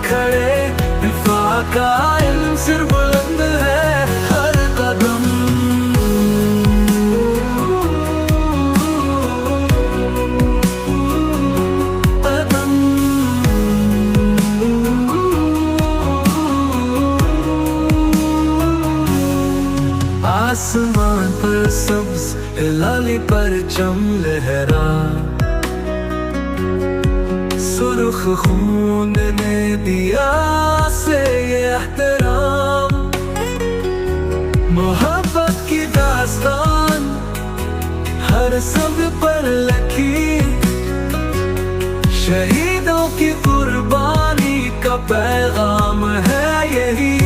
खड़े, दिफा का इल्म सिर बुलंद है हर कदम। आसमान पर सब्ज लाली परचम लहरा, सुर्ख खून ने दिया से ये एहतराम। मोहब्बत की दास्तान हर सब पर लिखी, शहीदों की कुर्बानी का पैगाम है यही।